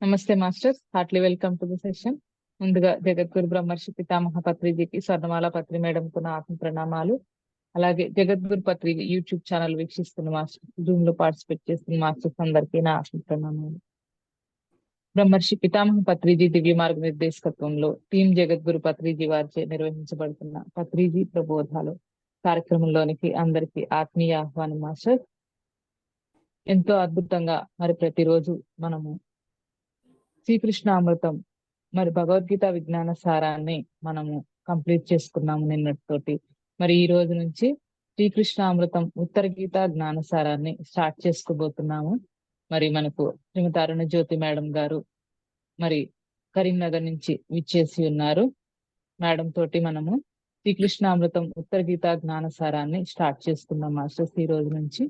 నమస్తే masters, Hartley welcome to the session. ముందుగా జగద్గురు బ్రహ్మర్షి పితామహ పత్రిజీకి, స్వర్ణమాల పత్రి మేడంకు నా ఆత్మ ప్రణామాలు. అలాగే జగద్గురు పత్రి యూట్యూబ్ ఛానల్ వీక్షిస్తున్న మాస్టర్స్, జూమ్ లో పార్టిసిపేట్ చేస్తున్న మాస్టర్స్ అందరికీ నా ఆత్మ ప్రణామాలు. బ్రహ్మర్షి పితామహ పత్రిజీ దివ్య మార్గనిర్దేశకత్వంలో టీం జగద్గురు పత్రిజీ వారిచే నిర్వహించబడుతున్న పత్రిజీ ప్రబోధాలు కార్యక్రమంలోనికి అందరికీ ఆత్మీయ ఆహ్వానం. మాస్టర్, ఎంతో అద్భుతంగా మరి ప్రతిరోజు మనము శ్రీకృష్ణామృతం మరి భగవద్గీత విజ్ఞాన సారాన్ని మనము కంప్లీట్ చేసుకున్నాము నిన్నటితోటి. మరి ఈ రోజు నుంచి శ్రీకృష్ణామృతం ఉత్తర గీత జ్ఞాన సారాన్ని స్టార్ట్ చేసుకోబోతున్నాము. మరి మనకు శ్రీమతి అరుణ జ్యోతి మేడం గారు మరి కరీంనగర్ నుంచి విచ్చేసి ఉన్నారు. మేడం తోటి మనము శ్రీకృష్ణామృతం ఉత్తర గీత జ్ఞాన సారాన్ని స్టార్ట్ చేసుకున్నాం మాస్టర్స్ ఈ రోజు నుంచి.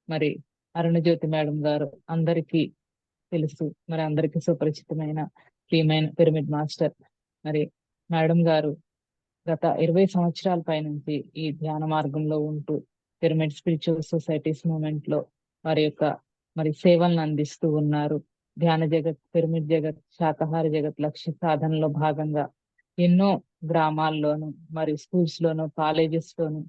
మరి అరుణ జ్యోతి మేడం గారు అందరికీ తెలుసు, మరి అందరికీ సుపరిచితమైన ప్రియమైన పిరమిడ్ మాస్టర్. మరి మేడం గారు గత 20 సంవత్సరాల పైనుంచి ఈ ధ్యాన మార్గంలో ఉంటూ పిరమిడ్ స్పిరిచువల్ సొసైటీస్ మూవ్మెంట్ లో వారి యొక్క మరి సేవలను అందిస్తూ ఉన్నారు. ధ్యాన జగత్, పిరమిడ్ జగత్, శాకాహార జగత్ లక్ష్య సాధనలో భాగంగా ఎన్నో గ్రామాల్లోను మరి స్కూల్స్ లోను కాలేజెస్ లోను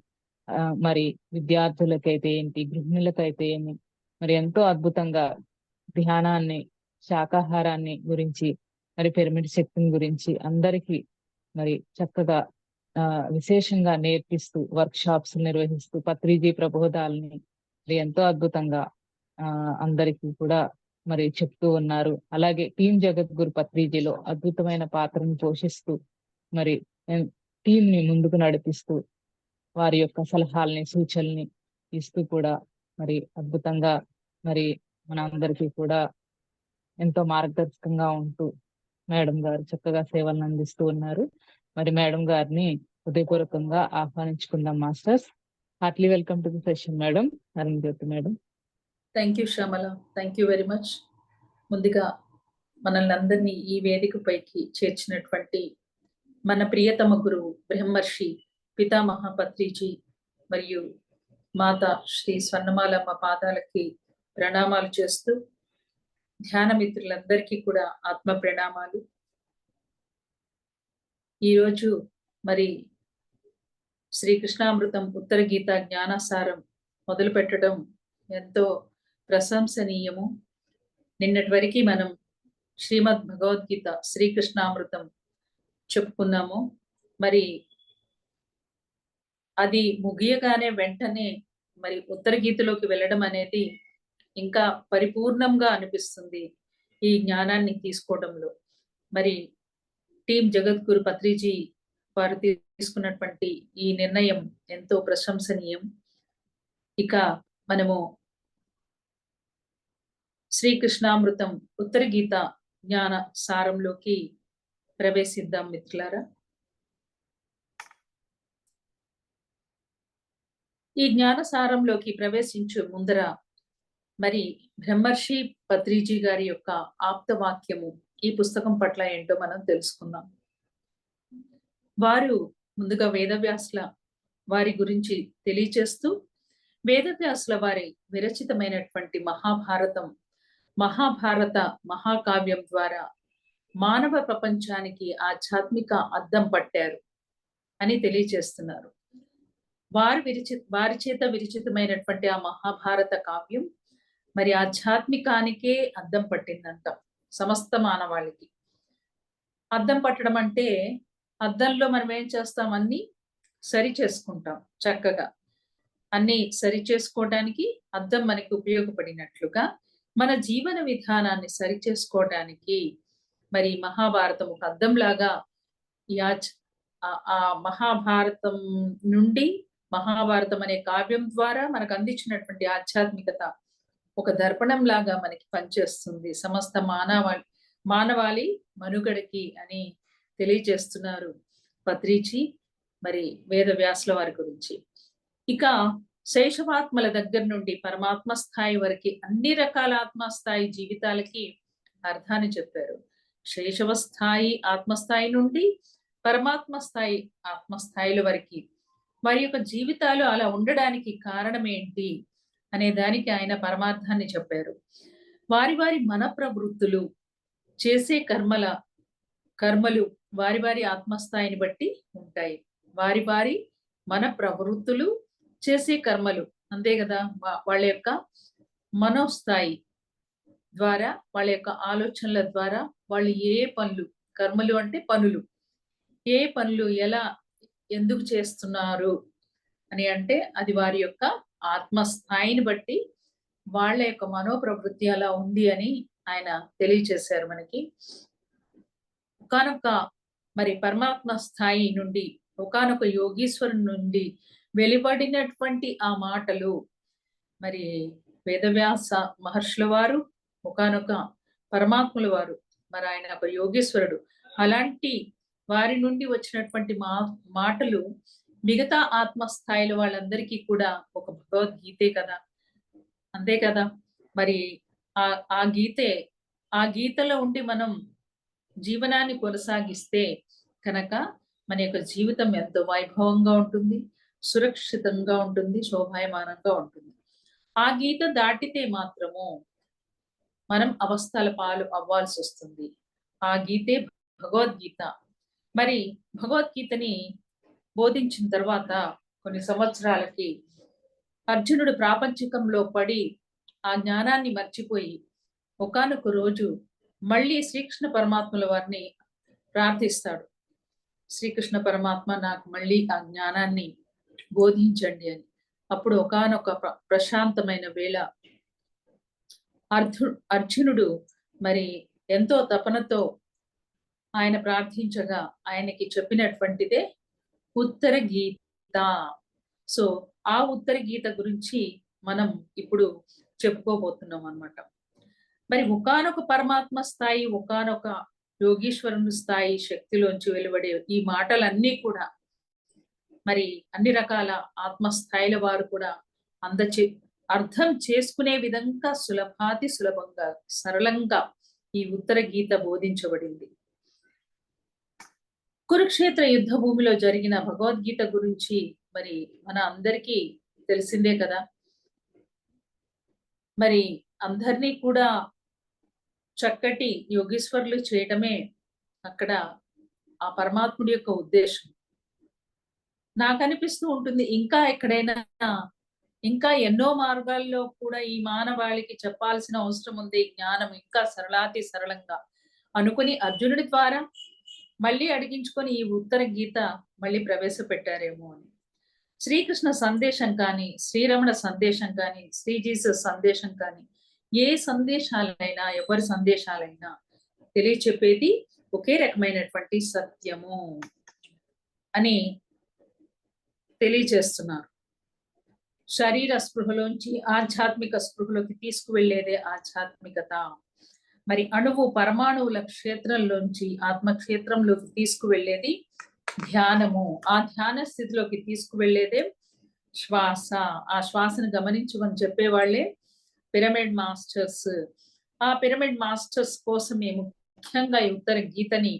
మరి విద్యార్థులకైతే ఏంటి, గృహిణులకైతే ఏమి మరి ఎంతో అద్భుతంగా ధ్యానాన్ని, శాకాహారాన్ని గురించి మరి పిరమిడ్ శక్తిని గురించి అందరికీ మరి చక్కగా విశేషంగా నేర్పిస్తూ వర్క్ షాప్స్ నిర్వహిస్తూ పత్రిజీ ప్రబోధాలని మరి ఎంతో అద్భుతంగా అందరికీ కూడా మరి చెప్తూ ఉన్నారు. అలాగే టీం జగద్గురు పత్రిజీలో అద్భుతమైన పాత్రను పోషిస్తూ మరి టీం ని ముందుకు నడిపిస్తూ వారి యొక్క సలహాలని, సూచనల్ని ఇస్తూ కూడా మరి అద్భుతంగా మరి మన అందరికీ కూడా ఎంతో మార్గదర్శకంగా ఉంటూ మేడం గారు చక్కగా సేవలను అందిస్తూ ఉన్నారు. మరి మేడం గారిని హృదయపూర్వకంగా ఆహ్వానించుకుందాం masters. Hartley welcome to the session madam, Aruna Jyothi madam. Thank you Shyamala, thank you very much. ముందుగా మనల్ని అందరినీ ఈ వేదిక పైకి చేర్చినటువంటి మన ప్రియతమ గురువు బ్రహ్మర్షి పితామహ పత్రిజీ మరియు మాత శ్రీ స్వర్ణమాలమ్మ పాదాలకి ప్రణామాలు చేస్తూ, ధ్యాన మిత్రులందరికీ కూడా ఆత్మ ప్రణామాలు. ఈరోజు మరి శ్రీకృష్ణామృతం ఉత్తర గీత జ్ఞానసారం మొదలు పెట్టడం ఎంతో ప్రశంసనీయము. నిన్నటి వరకు మనం శ్రీమద్ భగవద్గీత శ్రీకృష్ణామృతం చెప్పుకున్నాము. మరి అది ముగియగానే వెంటనే మరి ఉత్తర గీతలోకి వెళ్ళడం అనేది ఇంకా పరిపూర్ణంగా అనిపిస్తుంది ఈ జ్ఞానాన్ని తీసుకోవడంలో. మరి టీం జగద్గురు పత్రిజీ వారు తీసుకున్నటువంటి ఈ నిర్ణయం ఎంతో ప్రశంసనీయం. ఇక మనము శ్రీకృష్ణామృతం ఉత్తర గీత జ్ఞాన సారంలోకి ప్రవేశిద్దాం మిత్రులారా. ఈ జ్ఞాన సారంలోకి ప్రవేశించే ముందర మరి బ్రహ్మర్షి పత్రిజీ గారి యొక్క ఆప్తవాక్యము ఈ పుస్తకం పట్ల ఏంటో మనం తెలుసుకుందాం. వారు ముందుగా వేదవ్యాసుల వారి గురించి తెలియచేస్తూ, వేదవ్యాసుల వారి విరచితమైనటువంటి మహాభారత మహాకావ్యం ద్వారా మానవ ప్రపంచానికి ఆధ్యాత్మిక అద్దం పట్టారు అని తెలియచేస్తున్నారు. వారి చేత విరచితమైనటువంటి ఆ మహాభారత కావ్యం మరి ఆధ్యాత్మికానికే అద్దం పట్టిందంట. సమస్త మానవాళికి అద్దం పట్టడం అంటే, అద్దంలో మనం ఏం చేస్తాం, అన్ని సరి చేసుకుంటాం. చక్కగా అన్ని సరి చేసుకోవడానికి అద్దం మనకి ఉపయోగపడినట్లుగా మన జీవన విధానాన్ని సరి చేసుకోవడానికి మరి మహాభారతం ఒక అద్దంలాగా ఆ మహాభారతం నుండి, మహాభారతం అనే కావ్యం ద్వారా మనకు అందించినటువంటి ఆధ్యాత్మికత ఒక దర్పణం లాగా మనకి పనిచేస్తుంది సమస్త మానవాళి మనుగడకి అని తెలియజేస్తున్నారు పత్రిజీ మరి వేదవ్యాసుల వారి గురించి. ఇక శైశవాత్మల దగ్గర నుండి పరమాత్మ స్థాయి వరకు అన్ని రకాల ఆత్మస్థాయి జీవితాలకి అర్థాన్ని చెప్పారు. శైశవ స్థాయి ఆత్మస్థాయి నుండి పరమాత్మ స్థాయి ఆత్మస్థాయిల వరకు వారి యొక్క జీవితాలు అలా ఉండడానికి కారణం ఏంటి అనే దానికి ఆయన పరమార్థాన్ని చెప్పారు. వారి మన ప్రవృత్తులు చేసే కర్మలు వారి వారి ఆత్మస్థాయిని బట్టి ఉంటాయి. వారి వారి మన ప్రవృత్తులు, చేసే కర్మలు అంతే కదా, వాళ్ళ యొక్క మనోస్థాయి ద్వారా, వాళ్ళ యొక్క ఆలోచనల ద్వారా వాళ్ళు ఏ పనులు, కర్మలు అంటే పనులు, ఏ పనులు ఎలా ఎందుకు చేస్తున్నారు అని అంటే అది వారి యొక్క ఆత్మస్థాయిని బట్టి వాళ్ళ యొక్క మనోప్రవృత్తి అలా ఉంది అని ఆయన తెలియచేశారు మనకి. ఒకానొక మరి పరమాత్మ స్థాయి నుండి, ఒకానొక యోగీశ్వరుని నుండి వెలువడినటువంటి ఆ మాటలు మరి వేదవ్యాస మహర్షుల వారు, ఒకానొక పరమాత్ముల వారు, మరి ఆయన ఒక యోగేశ్వరుడు, అలాంటి వారి నుండి వచ్చినటువంటి మాటలు మిగతా ఆత్మస్థాయిల వాళ్ళందరికీ కూడా ఒక భగవద్గీతే కదా, అంతే కదా. మరి ఆ గీతలో ఉండి మనం జీవనాన్ని కొనసాగిస్తే కనుక మన యొక్క జీవితం ఎంతో వైభవంగా ఉంటుంది, సురక్షితంగా ఉంటుంది, శోభాయమానంగా ఉంటుంది. ఆ గీత దాటితే మాత్రము మనం అవస్థల పాలు అవ్వాల్సి వస్తుంది. ఆ గీతే భగవద్గీత. మరి భగవద్గీతని బోధించిన తర్వాత కొన్ని సంవత్సరాలకి అర్జునుడు ప్రాపంచికంలో పడి ఆ జ్ఞానాన్ని మర్చిపోయి ఒకానొక రోజు మళ్ళీ శ్రీకృష్ణ పరమాత్మల వారిని ప్రార్థిస్తాడు. శ్రీకృష్ణ పరమాత్మ నాకు మళ్ళీ ఆ జ్ఞానాన్ని బోధించండి అని. అప్పుడు ఒకానొక ప్రశాంతమైన వేళ అర్జునుడు మరి ఎంతో తపనతో ఆయన ప్రార్థించగా ఆయనకి చెప్పినటువంటిదే ఉత్తర గీత. సో ఆ ఉత్తర గీత గురించి మనం ఇప్పుడు చెప్పుకోబోతున్నాం అన్నమాట. మరి ఒకానొక పరమాత్మ స్థాయి, ఒకానొక యోగీశ్వరుని స్థాయి శక్తిలోంచి వెలువడే ఈ మాటలన్నీ కూడా మరి అన్ని రకాల ఆత్మస్థాయిల వారు కూడా అర్థం చేసుకునే విధంగా సులభంగా సరళంగా ఈ ఉత్తర గీత బోధించబడింది. కురుక్షేత్ర యుద్ధ భూమిలో జరిగిన భగవద్గీత గురించి మరి మన అందరికీ తెలిసిందే కదా. మరి అందరినీ కూడా చక్కటి యోగీశ్వరులు చేయటమే అక్కడ ఆ పరమాత్ముడి యొక్క ఉద్దేశం. నాకు అనిపిస్తూ ఉంటుంది, ఇంకా ఎక్కడైనా ఇంకా ఎన్నో మార్గాల్లో కూడా ఈ మానవాళికి చెప్పాల్సిన అవసరం ఉంది, జ్ఞానం ఇంకా సరళాతి సరళంగా అనుకుని అర్జునుడి ద్వారా మళ్ళీ అడిగించుకొని ఈ ఉత్తర గీత మళ్ళీ ప్రవేశపెట్టారేమో అని. శ్రీకృష్ణ సందేశం కానీ, శ్రీరమణ సందేశం కానీ, శ్రీ జీసస్ సందేశం కానీ, ఏ సందేశాలైనా, ఎవరి సందేశాలైనా తెలియచెప్పేది ఒకే రకమైనటువంటి సత్యము అని తెలియజేస్తున్నారు. శరీర స్పృహలోంచి ఆధ్యాత్మిక స్పృహలోకి తీసుకువెళ్లేదే ఆధ్యాత్మికత. మరి అణువు పరమాణువుల క్షేత్రంలోంచి ఆత్మక్షేత్రంలోకి తీసుకువెళ్లేది ధ్యానము. ఆ ధ్యాన స్థితిలోకి తీసుకువెళ్లేదే శ్వాస. ఆ శ్వాసను గమనించమని చెప్పేవాళ్లే పిరమిడ్ మాస్టర్స్. ఆ పిరమిడ్ మాస్టర్స్ కోసమే ముఖ్యంగా ఈ ఉత్తర గీతని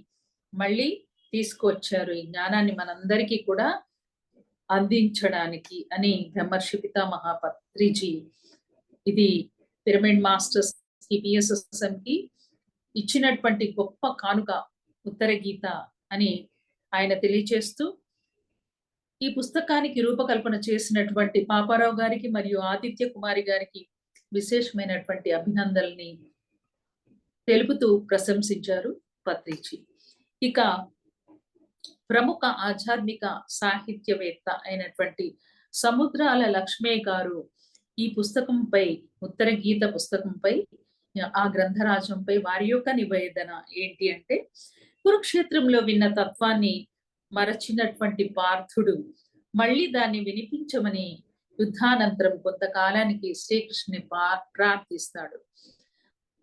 మళ్ళీ తీసుకొచ్చారు, ఈ జ్ఞానాన్ని మనందరికీ కూడా అందించడానికి అని బ్రహ్మర్షి పితామహ పత్రిజీ ఇది పిరమిడ్ మాస్టర్స్ కి, పిఎస్ఎస్ఎం కి ఇచ్చినటువంటి గొప్ప కానుక ఉత్తర గీత అని ఆయన తెలియచేస్తూ ఈ పుస్తకానికి రూపకల్పన చేసినటువంటి పాపారావు గారికి మరియు ఆదిత్య కుమారి గారికి విశేషమైనటువంటి అభినందనల్ని తెలుపుతూ ప్రశంసించారు పత్రిజీ. ఇక ప్రముఖ ఆధ్యాత్మిక సాహిత్యవేత్త అయినటువంటి సముద్రాల లక్ష్మే గారు ఈ పుస్తకంపై, ఉత్తర గీత పుస్తకంపై, ఆ గ్రంథరాజంపై వారి యొక్క నివేదన ఏంటి అంటే, కురుక్షేత్రంలో విన్న తత్వాన్ని మరచినటువంటి పార్థుడు మళ్ళీ దాన్ని వినిపించమని యుద్ధానంతరం కొంతకాలానికి శ్రీకృష్ణుని ప్రార్థిస్తాడు.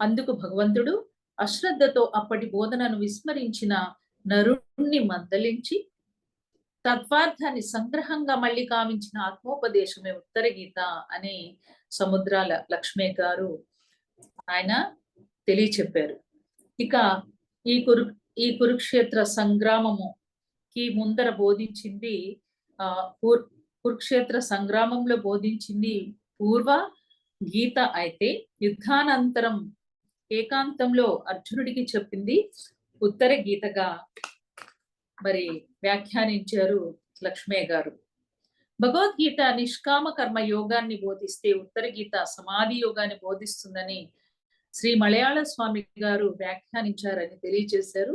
అందుకు భగవంతుడు అశ్రద్ధతో అప్పటి బోధనను విస్మరించిన నరుణ్ణి మందలించి తత్వార్థాన్ని సంగ్రహంగా మళ్ళీ కావించిన ఆత్మోపదేశమే ఉత్తర గీత అని సముద్రాల లక్ష్మే గారు ఆయన తెలియచెప్పారు. ఇక ఈ కురుక్షేత్ర సంగ్రామముకి ముందర బోధించింది, కురుక్షేత్ర సంగ్రామంలో బోధించింది పూర్వ గీత అయితే యుద్ధానంతరం ఏకాంతంలో అర్జునుడికి చెప్పింది ఉత్తర గీతగా మరి వ్యాఖ్యానించారు లక్ష్మయ్య గారు. భగవద్గీత నిష్కామ కర్మ యోగాన్ని బోధిస్తే ఉత్తర గీత సమాధి యోగాన్ని బోధిస్తుందని శ్రీ మలయాళ స్వామి గారు వ్యాఖ్యానించారని తెలియజేశారు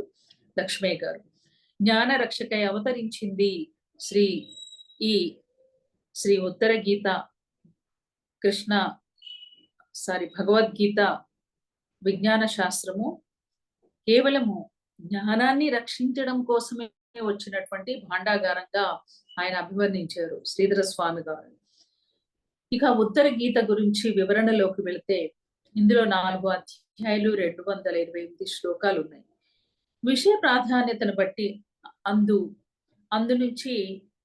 లక్ష్మయ్య గారు. జ్ఞాన రక్షకై అవతరించింది శ్రీ ఉత్తర గీత భగవద్గీత విజ్ఞాన శాస్త్రము కేవలము జ్ఞానాన్ని రక్షించడం కోసమే వచ్చినటువంటి భాండాగారంగా ఆయన అభివర్ణించారు శ్రీధర స్వామి గారు. ఇక ఉత్తర గీత గురించి వివరణలోకి వెళితే ఇందులో 4 అధ్యాయాలు 228 శ్లోకాలు ఉన్నాయి. విషయ ప్రాధాన్యతను బట్టి అందు నుంచి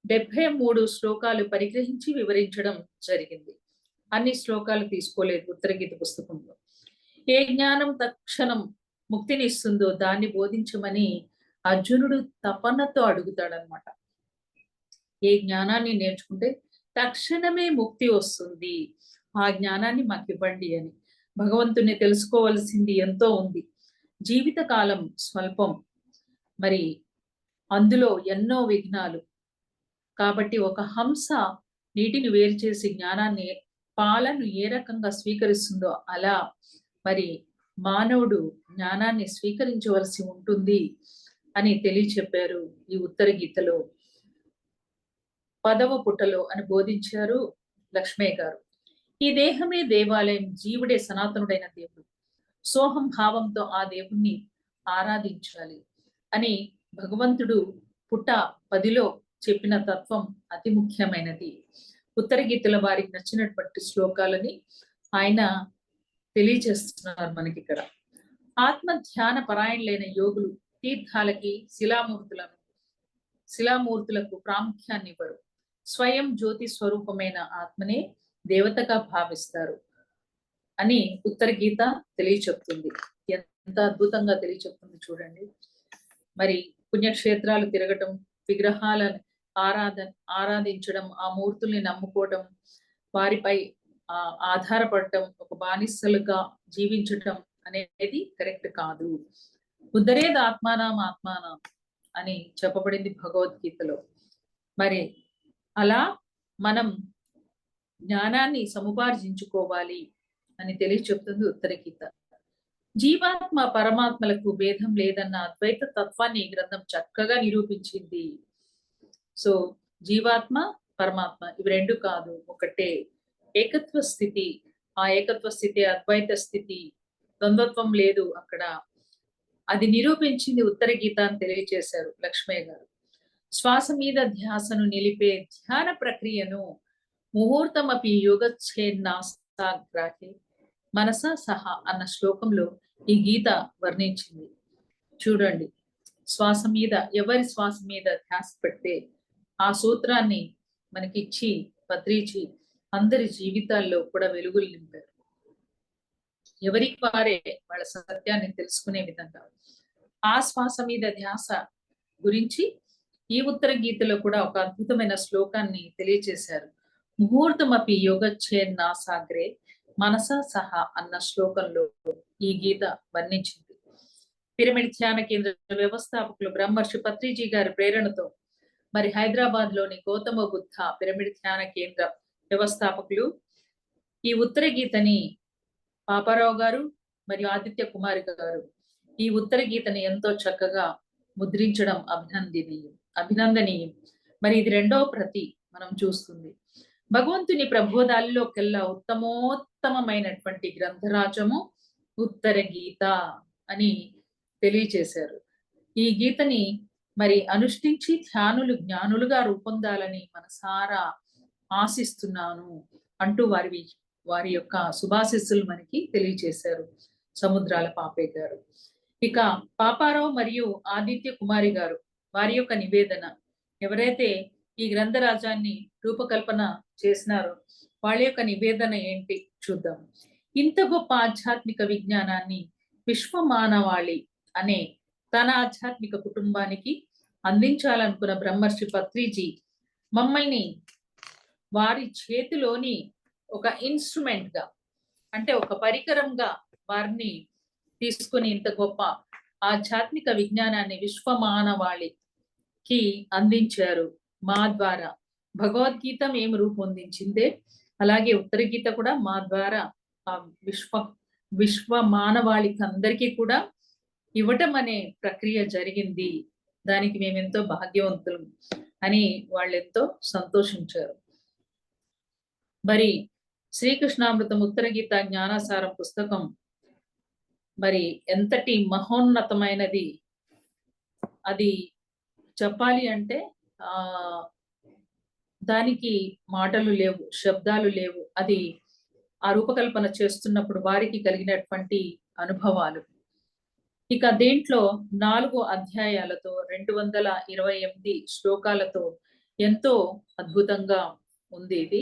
73 శ్లోకాలు పరిగ్రహించి వివరించడం జరిగింది. అన్ని శ్లోకాలు తీసుకోలేదు ఉత్తర గీత పుస్తకంలో. ఏ జ్ఞానం తక్షణం ముక్తినిస్తుందో దాన్ని బోధించమని అర్జునుడు తపనతో అడుగుతాడనమాట. ఏ జ్ఞానాన్ని నేర్చుకుంటే తక్షణమే ముక్తి వస్తుంది, ఆ జ్ఞానాన్ని మాకు ఇవ్వండి అని. భగవంతుని తెలుసుకోవలసింది ఎంతో ఉంది. జీవితకాలం స్వల్పం, మరి అందులో ఎన్నో విఘ్నాలు. కాబట్టి ఒక హంస నీటిని వేరు చేసి జ్ఞానాన్ని, పాలను ఏ రకంగా స్వీకరిస్తుందో అలా మరి మానవుడు జ్ఞానాన్ని స్వీకరించవలసి ఉంటుంది అని తెలియచెప్పారు ఈ ఉత్తర గీతలో 10వ పుటలో అని బోధించారు లక్ష్మయ్య గారు. ఈ దేహమే దేవాలయం, జీవుడే సనాతనుడైన దేవుడు. సోహం భావంతో ఆ దేవుణ్ణి ఆరాధించాలి అని భగవంతుడు పుట 10లో చెప్పిన తత్వం అతి ముఖ్యమైనది. ఉత్తర గీతల వారికి నచ్చినటువంటి శ్లోకాలని ఆయన తెలియజేస్తున్నారు మనకి ఇక్కడ. ఆత్మ ధ్యాన పరాయణులైన యోగులు తీర్థాలకి శిలామూర్తులకు ప్రాముఖ్యాన్ని ఇవ్వరు. స్వయం జ్యోతి స్వరూపమైన ఆత్మనే దేవతగా భావిస్తారు అని ఉత్తర గీత తెలియచెప్తుంది. ఎంత అద్భుతంగా తెలియచెప్తుంది చూడండి. మరి పుణ్యక్షేత్రాలు తిరగటం, విగ్రహాలను ఆరాధించడం, ఆ మూర్తుల్ని నమ్ముకోవడం, వారిపై ఆధారపడటం, ఒక బానిసలుగా జీవించటం అనేది కరెక్ట్ కాదు. ఉద్ధరేద్ ఆత్మానం అని చెప్పబడింది భగవద్గీతలో. మరి అలా మనం జ్ఞానాన్ని సముపార్జించుకోవాలి అని తెలియచెప్తుంది ఉత్తర గీత. జీవాత్మ పరమాత్మలకు భేదం లేదన్న అద్వైత తత్వాన్ని ఈ గ్రంథం చక్కగా నిరూపించింది. సో జీవాత్మ పరమాత్మ ఇవి రెండు కాదు, ఒకటే ఏకత్వ స్థితి. ఆ ఏకత్వ స్థితి అద్వైత స్థితి, ద్వంద్వత్వం లేదు అక్కడ. అది నిరూపించింది ఉత్తర గీత అని తెలియజేశారు లక్ష్మయ్య గారు. శ్వాస మీద ధ్యాసను నిలిపే ధ్యాన ప్రక్రియను ముహూర్తమపి యోగచ్ఛేన్నాగ్రాహే మనస సహా అన్న శ్లోకంలో ఈ గీత వర్ణించింది. చూడండి, శ్వాస మీద, ఎవరి శ్వాస మీద ధ్యాస పెడితే ఆ సూత్రాన్ని మనకిచ్చి పత్రిచి అందరి జీవితాల్లో కూడా వెలుగులు నింపారు. ఎవరికి వారే వాళ్ళ సత్యాన్ని తెలుసుకునే విధంగా ఆ శ్వాస మీద ధ్యాస గురించి ఈ ఉత్తర గీతలో కూడా ఒక అద్భుతమైన శ్లోకాన్ని తెలియజేశారు. ముహూర్తమపి యోగచ్ఛేన్నాసాగ్రే మనస సహా అన్న శ్లోకంలో ఈ గీత వర్ణించింది. పిరమిడ్ ధ్యాన కేంద్ర వ్యవస్థాపకులు బ్రహ్మర్షి పత్రిజీ గారి ప్రేరణతో మరి హైదరాబాద్ లోని గౌతమ బుద్ధ పిరమిడ్ ధ్యాన కేంద్ర వ్యవస్థాపకులు ఈ ఉత్తర గీతని పాపారావు గారు మరియు ఆదిత్య కుమారి గారు ఈ ఉత్తర గీతని ఎంతో చక్కగా ముద్రించడం అభినందనీయం. మరి ఇది 2వ ప్రతి మనం చూస్తుంది. భగవంతుని ప్రబోధాల్లోకెల్లా ఉత్తమోత్తమైనటువంటి గ్రంథరాజము ఉత్తర గీత అని తెలియచేశారు. ఈ గీతని మరి అనుష్ఠించి ధ్యానులు జ్ఞానులుగా రూపొందాలని మనసారా ఆశిస్తున్నాను అంటూ వారి యొక్క శుభాశిస్సులు మనకి తెలియచేశారు సముద్రాల పాపే గారు. ఇక పాపారావు మరియు ఆదిత్య కుమారి గారు వారి యొక్క నివేదన, ఎవరైతే ఈ గ్రంథరాజాన్ని రూపకల్పన చేసినారో వాళ్ళ యొక్క నివేదన ఏంటి చూద్దాం. ఇంత గొప్ప ఆధ్యాత్మిక విజ్ఞానాన్ని విశ్వమానవాళి అనే తన ఆధ్యాత్మిక కుటుంబానికి అందించాలనుకున్న బ్రహ్మర్షి పత్రిజీ మమ్మల్ని వారి చేతిలోని ఒక ఇన్స్ట్రుమెంట్ గా, అంటే ఒక పరికరంగా వారిని తీసుకుని ఇంత గొప్ప ఆధ్యాత్మిక విజ్ఞానాన్ని విశ్వమానవాళికి అందించారు మా ద్వారా. భగవద్గీత మేము రూపొందించిందే, అలాగే ఉత్తర గీత కూడా మా ద్వారా ఆ విశ్వ మానవాళికి అందరికీ కూడా ఇవ్వటం అనే ప్రక్రియ జరిగింది. దానికి మేమెంతో భాగ్యవంతులం అని వాళ్ళెంతో సంతోషించారు. మరి శ్రీకృష్ణామృతం ఉత్తర గీత జ్ఞానసారం పుస్తకం మరి ఎంతటి మహోన్నతమైనది, అది చెప్పాలి అంటే దానికి మాటలు లేవు, శబ్దాలు లేవు. అది ఆ రూపకల్పన చేస్తున్నప్పుడు వారికి కలిగినటువంటి అనుభవాలు. ఇక దేంట్లో 4 అధ్యాయాలతో 228 శ్లోకాలతో ఎంతో అద్భుతంగా ఉంది. ఇది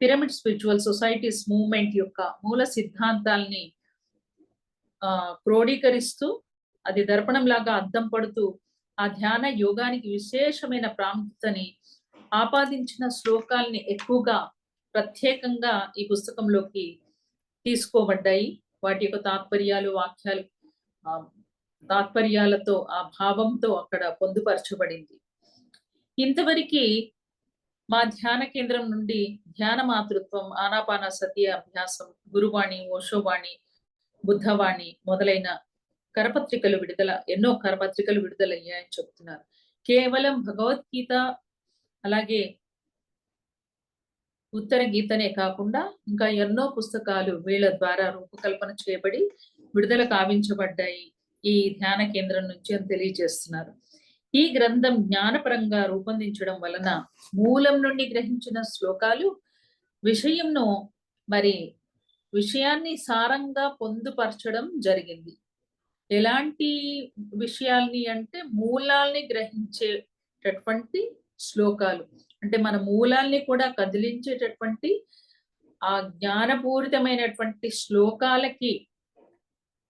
పిరమిడ్ స్పిరిచువల్ సొసైటీస్ మూవ్మెంట్ యొక్క మూల సిద్ధాంతాల్ని క్రోడీకరిస్తూ, అది దర్పణం లాగా అద్దం పడుతూ ఆ ధ్యాన యోగానికి విశేషమైన ప్రాముఖ్యతని ఆపాదించిన శ్లోకాల్ని ఎక్కువగా ప్రత్యేకంగా ఈ పుస్తకంలోకి తీసుకోబడ్డాయి. వాటి యొక్క తాత్పర్యాలు, వాక్యాలు తాత్పర్యాలతో ఆ భావంతో అక్కడ పొందుపరచబడింది. ఇంతవరకు మా ధ్యాన కేంద్రం నుండి ధ్యాన మాతృత్వం, ఆనాపాన సతి అభ్యాసం, గురువాణి, ఓషోవాణి, బుద్ధవాణి మొదలైన కరపత్రికలు విడుదల, ఎన్నో కరపత్రికలు విడుదలయ్యాయని చెప్తున్నారు. కేవలం భగవద్గీత అలాగే ఉత్తర గీతనే కాకుండా ఇంకా ఎన్నో పుస్తకాలు వీళ్ళ ద్వారా రూపకల్పన చేయబడి విడుదల కావించబడ్డాయి ఈ ధ్యాన కేంద్రం నుంచి అని తెలియజేస్తున్నారు. ఈ గ్రంథం జ్ఞానపరంగా రూపొందించడం వలన మూలం నుండి గ్రహించిన శ్లోకాలు విషయాన్ని సారంగా పొందుపరచడం జరిగింది. ఎలాంటి విషయాల్ని అంటే మూలాల్ని గ్రహించేటటువంటి శ్లోకాలు, అంటే మన మూలాల్ని కూడా కదిలించేటటువంటి ఆ జ్ఞానపూరితమైనటువంటి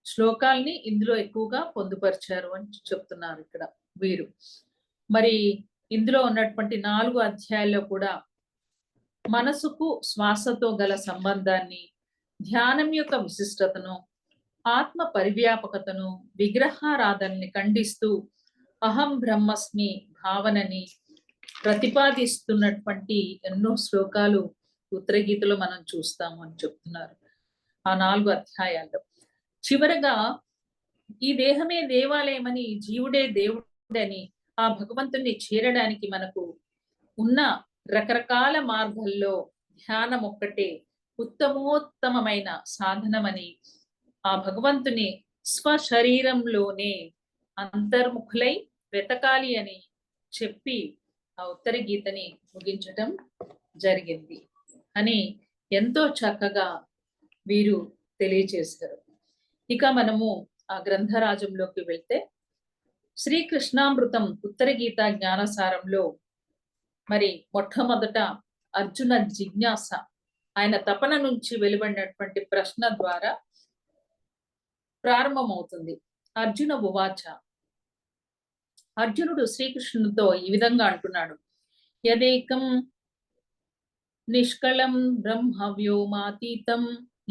శ్లోకాల్ని ఇందులో ఎక్కువగా పొందుపరిచారు అని చెప్తున్నారు ఇక్కడ వీరు. మరి ఇందులో ఉన్నటువంటి 4 అధ్యాయాల్లో కూడా మనసుకు శ్వాసతో గల సంబంధాన్ని, ధ్యానం యొక్క విశిష్టతను, ఆత్మ పరివ్యాపకతను, విగ్రహారాధనని ఖండిస్తూ అహం బ్రహ్మస్మి భావనని ప్రతిపాదిస్తున్నటువంటి ఎన్నో శ్లోకాలు ఉత్తర గీతలో మనం చూస్తాము అని చెప్తున్నారు ఆ 4 అధ్యాయాల్లో. చివరగా ఈ దేహమే దేవాలయమని, జీవుడే దేవుడని, ఆ భగవంతుణ్ణి చేరడానికి మనకు ఉన్న రకరకాల మార్గాల్లో ధ్యానం ఒక్కటే ఉత్తమోత్తమైన సాధనమని, ఆ భగవంతుని స్వశరీరంలోనే అంతర్ముఖులై వెతకాలి అని చెప్పి ఆ ఉత్తర గీతని ముగించటం జరిగింది అని ఎంతో చక్కగా వీరు తెలియజేశారు. ఇక మనము ఆ గ్రంథరాజంలోకి వెళ్తే శ్రీకృష్ణామృతం ఉత్తర గీత జ్ఞానసారంలో మరి మొట్టమొదట అర్జున జిజ్ఞాస, ఆయన తపన నుంచి వెలువడినటువంటి ప్రశ్న ద్వారా ప్రారంభమవుతుంది. అర్జున ఉవాచ, అర్జునుడు శ్రీకృష్ణునితో ఈ విధంగా అంటున్నాడు: యదేకం నిష్కళం బ్రహ్మ వ్యోమాతీతం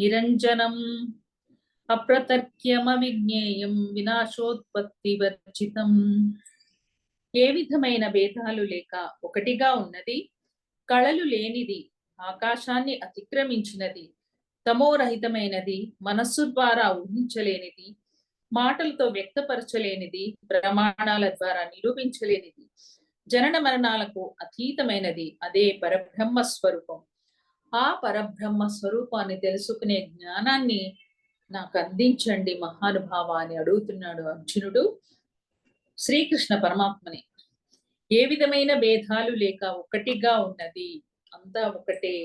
నిరంజనం అప్రతర్క్యమవిజ్ఞేయం వినాశోత్పత్తి వర్జితం. ఏ విధమైన భేదాలు లేక ఒకటిగా ఉన్నది, కళలు లేనిది, ఆకాశాన్ని అతిక్రమించినది, తమోరహితమైనది, మనస్సు ద్వారా ఊహించలేనిది, మాటలతో వ్యక్తపరచలేనిది, ప్రమాణాల ద్వారా నిరూపించలేనిది, జనన మరణాలకు అతీతమైనది, అదే పరబ్రహ్మ స్వరూపం. ఆ పరబ్రహ్మ స్వరూపాన్ని తెలుసుకునే జ్ఞానాన్ని నాకు అందించండి మహానుభావ అని అడుగుతున్నాడు అర్జునుడు శ్రీకృష్ణ పరమాత్మని. ఏ విధమైన భేదాలు లేక ఒకటిగా ఉన్నది, అంతా ఒకటే,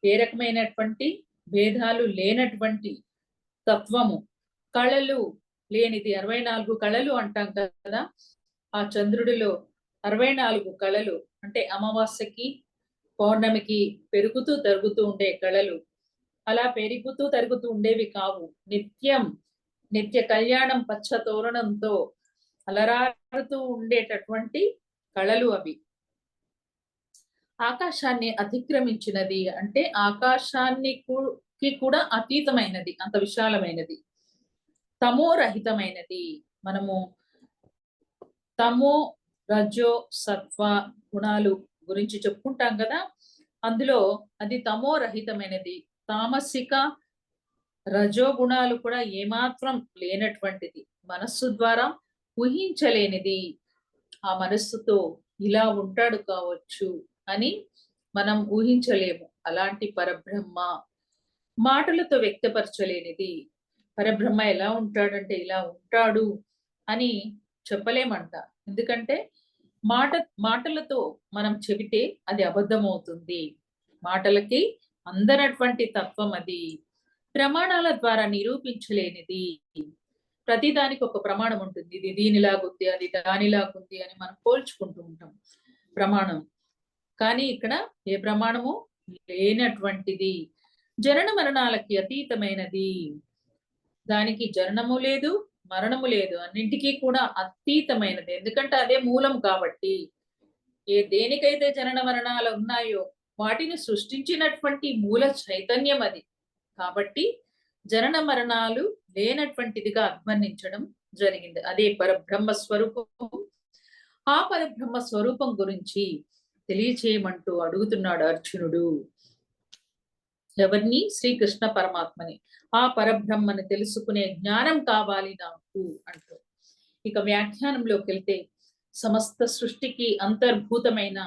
ఏ రకమైనటువంటి భేదాలు లేనటువంటి తత్వము, కళలు లేనిది, 64 కళలు అంటాం కదా, ఆ చంద్రుడిలో 64 కళలు అంటే అమావాస్యకి పౌర్ణమికి పెరుగుతూ తరుగుతూ ఉండే కళలు, అలా పెరుగుతూ తరుగుతూ ఉండేవి కావు. నిత్య కళ్యాణం పచ్చ తోరణంతో అలరాడుతూ ఉండేటటువంటి కళలు అవి. ఆకాశాన్ని అతిక్రమించినది అంటే ఆకాశానికి కూడా అతీతమైనది, అంత విశాలమైనది. తమో రహితమైనది. మనము తమో, రజో, సత్వ గుణాలు గురించి చెప్పుకుంటాం కదా, అందులో అది తమో రహితమైనది. తామసిక రజో గుణాలు కూడా ఏమాత్రం లేనటువంటిది. మనస్సు ద్వారా ఊహించలేనిది. ఆ మనస్సుతో ఇలా ఉంటాడు కావచ్చు అని మనం ఊహించలేము. అలాంటి పరబ్రహ్మ మాటలతో వ్యక్తపరచలేనిది. పరబ్రహ్మ ఎలా ఉంటాడంటే ఇలా ఉంటాడు అని చెప్పలేమంట. ఎందుకంటే మాటలతో మనం చెబితే అది అబద్ధమవుతుంది. మాటలకి అందనటువంటి తత్వం అది. ప్రమాణాల ద్వారా నిరూపించలేనిది. ప్రతిదానికి ఒక ప్రమాణం ఉంటుంది. ఇది దీనిలాగుంది, అది దానిలాగుంది అని మనం పోల్చుకుంటూ ఉంటాం ప్రమాణం. కానీ ఇక్కడ ఏ ప్రమాణము లేనటువంటిది. జనన మరణాలకి అతీతమైనది. దానికి జననము లేదు, మరణము లేదు. అన్నింటికీ కూడా అతీతమైనది. ఎందుకంటే అదే మూలం కాబట్టి. దేనికైతే జనన మరణాలు ఉన్నాయో వాటిని సృష్టించినటువంటి మూల చైతన్యం అది. కాబట్టి జనన మరణాలు లేనటువంటిదిగా అభివర్ణించడం జరిగింది. అదే పరబ్రహ్మ స్వరూపం. ఆ పరబ్రహ్మ స్వరూపం గురించి తెలియచేయమంటూ అడుగుతున్నాడు అర్జునుడు. ఎవరిని? శ్రీకృష్ణ పరమాత్మని. ఆ పరబ్రహ్మని తెలుసుకునే జ్ఞానం కావాలి నాకు అంటూ. ఇక వ్యాఖ్యానంలోకి వెళ్తే, సమస్త సృష్టికి అంతర్భూతమైన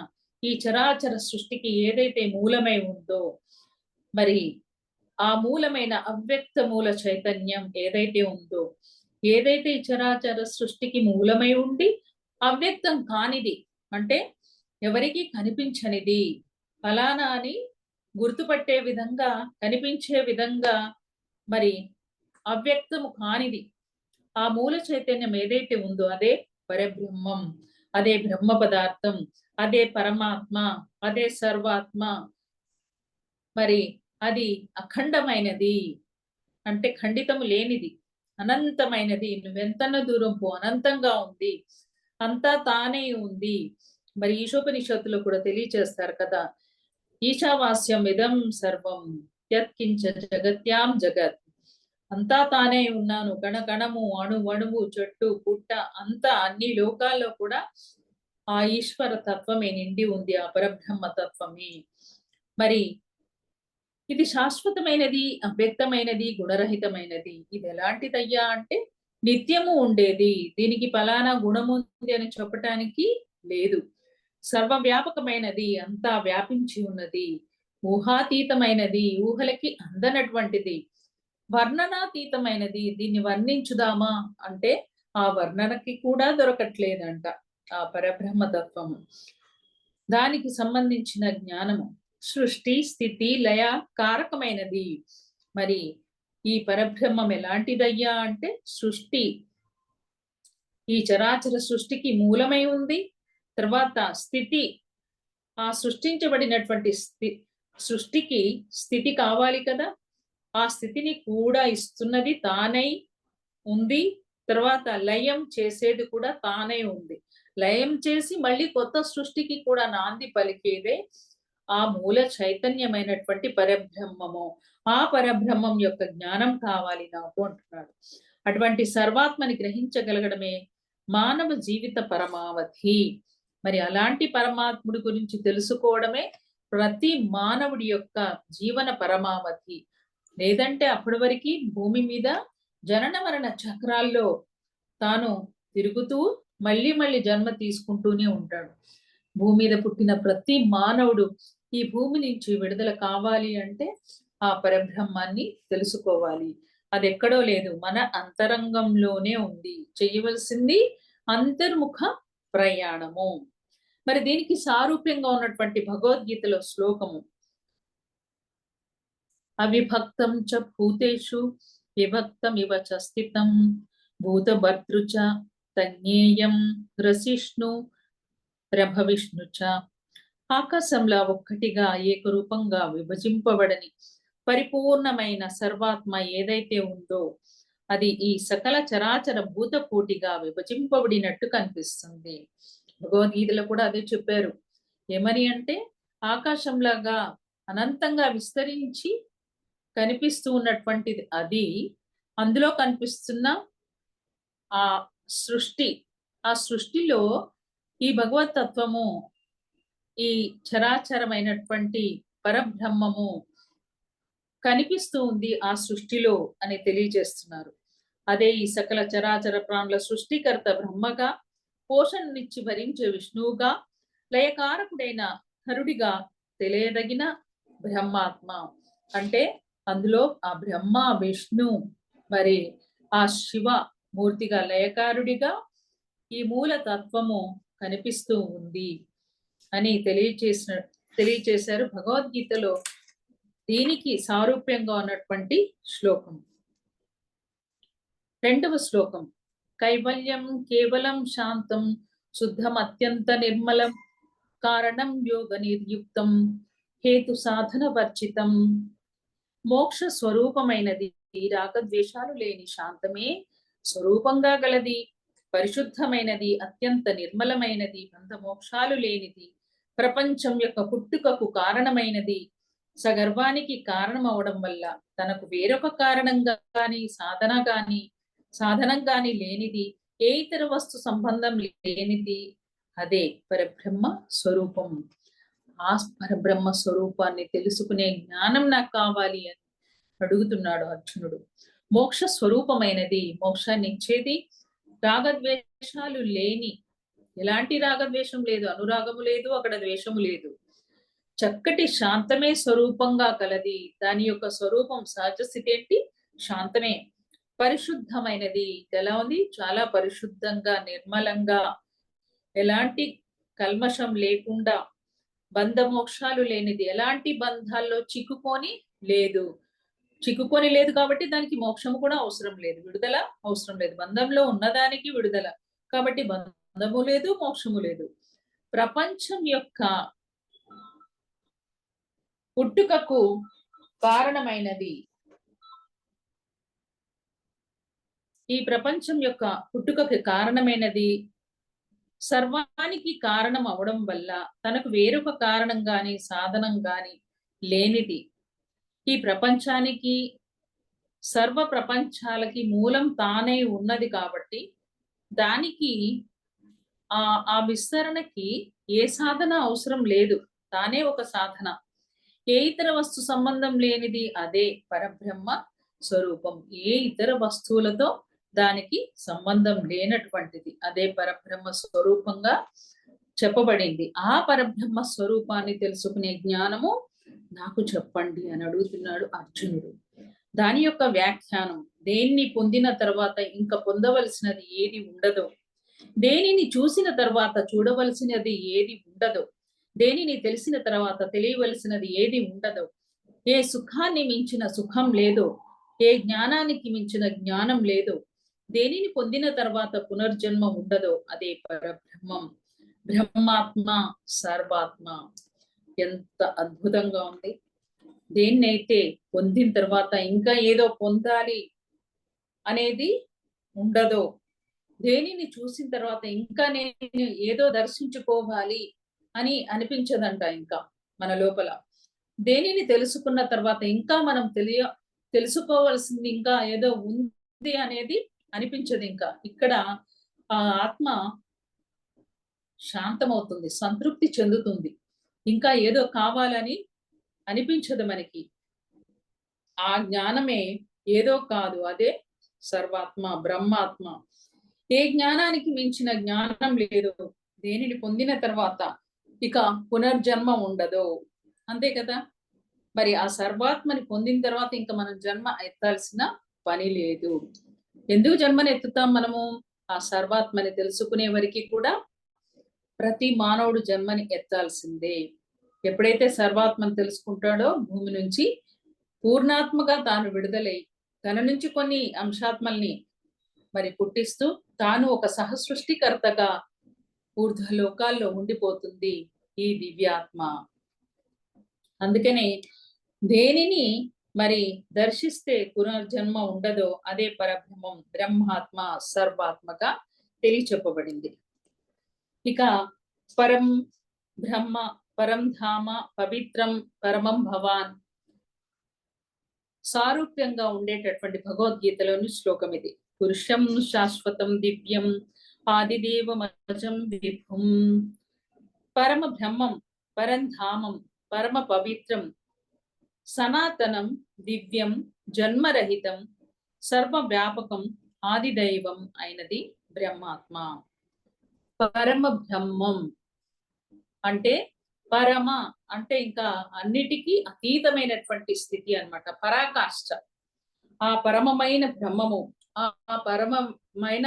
ఈ చరాచర సృష్టికి ఏదైతే మూలమై ఉందో, మరి ఆ మూలమైన అవ్యక్త మూల చైతన్యం ఏదైతే ఉందో, ఏదైతే ఈ చరాచర సృష్టికి మూలమై ఉండి అవ్యక్తం కానిది, అంటే ఎవరికి కనిపించనిది, ఫలానా అని గుర్తుపట్టే విధంగా, కనిపించే విధంగా, మరి అవ్యక్తము కానిది ఆ మూల చైతన్యం ఏదైతే ఉందో అదే పరబ్రహ్మం, అదే బ్రహ్మ పదార్థం, అదే పరమాత్మ, అదే సర్వాత్మ. మరి అది అఖండమైనది, అంటే ఖండితము లేనిది, అనంతమైనది. నువ్వెంతన దూరం పో, అనంతంగా ఉంది, అంతా తానే ఉంది. మరి ఈశోపనిషత్తులో కూడా తెలియచేస్తారు కదా, ఈశావాస్యం ఇదం సర్వం యత్కించ జగత్యాం జగత్. అంతా తానే ఉన్నాను. కణకణము, అణువణువు, చెట్టు, పుట్ట, అంతా అన్ని లోకాల్లో కూడా ఆ ఈశ్వర తత్వమే నిండి ఉంది, ఆ పరబ్రహ్మ తత్వమే. మరి ఇది శాశ్వతమైనది, అవ్యక్తమైనది, గుణరహితమైనది. ఇది ఎలాంటిదయ్యా అంటే నిత్యము ఉండేది. దీనికి ఫలానా గుణము ఉంది అని చెప్పటానికి లేదు. సర్వవ్యాపకమైనది, అంతా వ్యాపించి ఉన్నది, ఊహాతీతమైనది, ఊహలకి అందనటువంటిది, వర్ణనాతీతమైనది. దీన్ని వర్ణించుదామా అంటే ఆ వర్ణనకి కూడా దొరకట్లేదంట ఆ పరబ్రహ్మ తత్వము. దానికి సంబంధించిన జ్ఞానము సృష్టి, స్థితి, లయ కారకమైనది. మరి ఈ పరబ్రహ్మం ఎలాంటిదయ్యా అంటే సృష్టి, ఈ చరాచర సృష్టికి మూలమై ఉంది. తర్వాత స్థితి, ఆ సృష్టించబడినటువంటి సృష్టికి స్థితి కావాలి కదా, ఆ స్థితిని కూడా ఇస్తున్నది తానై ఉంది. తర్వాత లయం చేసేది కూడా తానే ఉంది. లయం చేసి మళ్ళీ కొత్త సృష్టికి కూడా నాంది పలికేదే ఆ మూల చైతన్యమైనటువంటి పరబ్రహ్మము. ఆ పరబ్రహ్మం యొక్క జ్ఞానం కావాలి నాకు అంటున్నాడు. అటువంటి సర్వాత్మని గ్రహించగలగడమే మానవ జీవిత పరమావధి. మరి అలాంటి పరమాత్ముడి గురించి తెలుసుకోవడమే ప్రతి మానవుడి యొక్క జీవన పరమావధి. లేదంటే అప్పటి వరకు భూమి మీద జనన మరణ చక్రాల్లో తాను తిరుగుతూ మళ్ళీ మళ్ళీ జన్మ తీసుకుంటూనే ఉంటాడు. భూమి మీద పుట్టిన ప్రతి మానవుడు ఈ భూమి నుంచి విడుదల కావాలి అంటే ఆ పరబ్రహ్మాన్ని తెలుసుకోవాలి. అది ఎక్కడో లేదు, మన అంతరంగంలోనే ఉంది. చేయవలసింది అంతర్ముఖ ప్రయాణము. మరి దీనికి సారూప్యంగా ఉన్నటువంటి భగవద్గీతలో శ్లోకము, అవిభక్తం చ భూతేషు విభక్తం ఇవ చ స్థితం భూతభర్తృ చ తజ్ఞేయం గ్రసిష్ణు ప్రభవిష్ణు చ. ఆకాశంలా ఒక్కటిగా ఏకరూపంగా విభజింపబడని పరిపూర్ణమైన సర్వాత్మ ఏదైతే ఉందో అది ఈ సకల చరాచర భూతకోటిగా విభజింపబడినట్టు కనిపిస్తుంది. భగవద్గీతలో కూడా అదే చెప్పారు. ఏమని అంటే ఆకాశంలాగా అనంతంగా విస్తరించి కనిపిస్తూ ఉన్నటువంటిది అది, అందులో కనిపిస్తున్న ఆ సృష్టి, ఆ సృష్టిలో ఈ భగవత్ తత్వము, ఈ చరాచరమైనటువంటి పరబ్రహ్మము కనిపిస్తూ ఉంది ఆ సృష్టిలో అని తెలియజేస్తున్నారు. అదే ఈ సకల చరాచర ప్రాణుల సృష్టికర్త బ్రహ్మగా, పోషణనిచ్చి భరించే విష్ణువుగా, లయకారకుడైన హరుడిగా తెలియదగిన బ్రహ్మాత్మ. అంటే అందులో ఆ బ్రహ్మ, విష్ణు, మరి ఆ శివ మూర్తిగా, లయకారుడిగా ఈ మూల తత్వము కనిపిస్తూ ఉంది అని తెలియచేశారు భగవద్గీతలో. దీనికి సారూప్యంగా ఉన్నటువంటి శ్లోకం. 2వ శ్లోకం. కైవల్యం కేవలం శాంతం శుద్ధం అత్యంత నిర్మలం కారణం యోగ నిర్యుక్తం హేతు సాధన వర్జితం. మోక్ష స్వరూపమైనది, రాగద్వేషాలు లేని శాంతమే స్వరూపంగా గలది, పరిశుద్ధమైనది, అత్యంత నిర్మలమైనది, బంధమోక్షాలు లేనిది, ప్రపంచం యొక్క పుట్టుకకు కారణమైనది, సగర్వానికి కారణం అవడం వల్ల తనకు వేరొక కారణంగా కానీ సాధనం గాని లేనిది, ఏ ఇతర వస్తు సంబంధం లేనిది, అదే పరబ్రహ్మ స్వరూపం. ఆ పరబ్రహ్మ స్వరూపాన్ని తెలుసుకునే జ్ఞానం నాకు కావాలి అని అడుగుతున్నాడు అర్జునుడు. మోక్ష స్వరూపమైనది, మోక్షాన్ని ఇచ్చేది, రాగద్వేషాలు లేని, ఎలాంటి రాగద్వేషం లేదు, అనురాగము లేదు, అక్కడ ద్వేషము లేదు, చక్కటి శాంతమే స్వరూపంగా కలది. దాని యొక్క స్వరూపం సహజ స్థితి ఏంటి? శాంతమే. పరిశుద్ధమైనది, ఎలా ఉంది? చాలా పరిశుద్ధంగా, నిర్మలంగా, ఎలాంటి కల్మషం లేకుండా, బంధమోక్షాలు లేనిది, ఎలాంటి బంధాల్లో చిక్కుకొని లేదు కాబట్టి దానికి మోక్షము కూడా అవసరం లేదు, విడుదల అవసరం లేదు. బంధంలో ఉన్నదానికి విడుదల, కాబట్టి బంధము లేదు, మోక్షము లేదు. ప్రపంచం యొక్క పుట్టుకకు కారణమైనది, ఈ ప్రపంచం యొక్క పుట్టుకకు కారణమైనది, సర్వానికి కారణం అవడం వల్ల తనకు వేరొక కారణం గాని సాధనం గాని లేనిది, ఈ ప్రపంచానికి, సర్వ ప్రపంచాలకి మూలం తానే ఉన్నది కాబట్టి దానికి ఆ విస్తరణకి ఏ సాధన అవసరం లేదు, తానే ఒక సాధన. ఏ ఇతర వస్తు సంబంధం లేనిది, అదే పరబ్రహ్మ స్వరూపం. ఏ ఇతర వస్తువులతో దానికి సంబంధం లేనటువంటిది, అదే పరబ్రహ్మ స్వరూపంగా చెప్పబడింది. ఆ పరబ్రహ్మ స్వరూపాన్ని తెలుసుకునే జ్ఞానము నాకు చెప్పండి అని అడుగుతున్నాడు అర్జునుడు. దాని యొక్క వ్యాఖ్యానం, దేన్ని పొందిన తర్వాత ఇంకా పొందవలసినది ఏది ఉండదో, దేనిని చూసిన తర్వాత చూడవలసినది ఏది ఉండదో, దేనిని తెలిసిన తర్వాత తెలియవలసినది ఏది ఉండదో, ఏ సుఖాన్ని మించిన సుఖం లేదో, ఏ జ్ఞానానికి మించిన జ్ఞానం లేదో, దేనిని పొందిన తర్వాత పునర్జన్మ ఉండదో, అదే పరబ్రహ్మం. బ్రహ్మాత్మ, సర్వాత్మ. ఎంత అద్భుతంగా ఉంది! దేన్నైతే పొందిన తర్వాత ఇంకా ఏదో పొందాలి అనేది ఉండదో, దేనిని చూసిన తర్వాత ఇంకా నేను ఏదో దర్శించుకోవాలి అని అనిపించదంట. ఇంకా మన లోపల దేనిని తెలుసుకున్న తర్వాత ఇంకా మనం తెలుసుకోవాల్సింది ఇంకా ఏదో ఉంది అనేది అనిపించదు. ఇంకా ఇక్కడ ఆ ఆత్మ శాంతమవుతుంది, సంతృప్తి చెందుతుంది, ఇంకా ఏదో కావాలని అనిపించదు మనకి. ఆ జ్ఞానమే ఏదో కాదు, అదే సర్వాత్మ, బ్రహ్మాత్మ. ఏ జ్ఞానానికి మించిన జ్ఞానం లేదు, దేనిని పొందిన తర్వాత ఇక పునర్జన్మ ఉండదు, అంతే కదా. మరి ఆ సర్వాత్మని పొందిన తర్వాత ఇంకా మనం జన్మ ఎత్తాల్సిన పని లేదు. ఎందుకు జన్మని ఎత్తుతాం మనము? ఆ సర్వాత్మని తెలుసుకునే వరకు కూడా ప్రతి మానవుడు జన్మని ఎత్తాల్సిందే. ఎప్పుడైతే సర్వాత్మని తెలుసుకుంటాడో భూమి నుంచి పూర్ణాత్మగా తాను విడుదలై తన నుంచి కొన్ని అంశాత్మల్ని మరి పుట్టిస్తూ తాను ఒక సహసృష్టికర్తగా ఊర్ధ్వలోకాల్లో ఉండిపోతుంది ఈ దివ్యాత్మ. అందుకనే దేనిని మరి దర్శిస్తే పునర్జన్మ ఉండదో అదే పరబ్రహ్మం, బ్రహ్మాత్మ, సర్వాత్మగా తెలియచెప్పబడింది. ఇక పరం బ్రహ్మ, పరం ధామ, పవిత్రం, పరమం భవాన్, సారూప్యంగా ఉండేటటువంటి భగవద్గీతలోని శ్లోకం ఇది. పురుషం శాశ్వతం దివ్యం ఆదిదేవమజం విభుం పరమ బ్రహ్మం పరంధామం పరమ పవిత్రం సనాతనం దివ్యం జన్మరహితం సర్వవ్యాపకం ఆదిదైవం అయినది బ్రహ్మాత్మ. పరమ బ్రహ్మం అంటే పరమ అంటే ఇంకా అన్నిటికీ అతీతమైనటువంటి స్థితి అన్నమాట, పరాకాష్ఠ. ఆ పరమమైన బ్రహ్మము, ఆ పరమమైన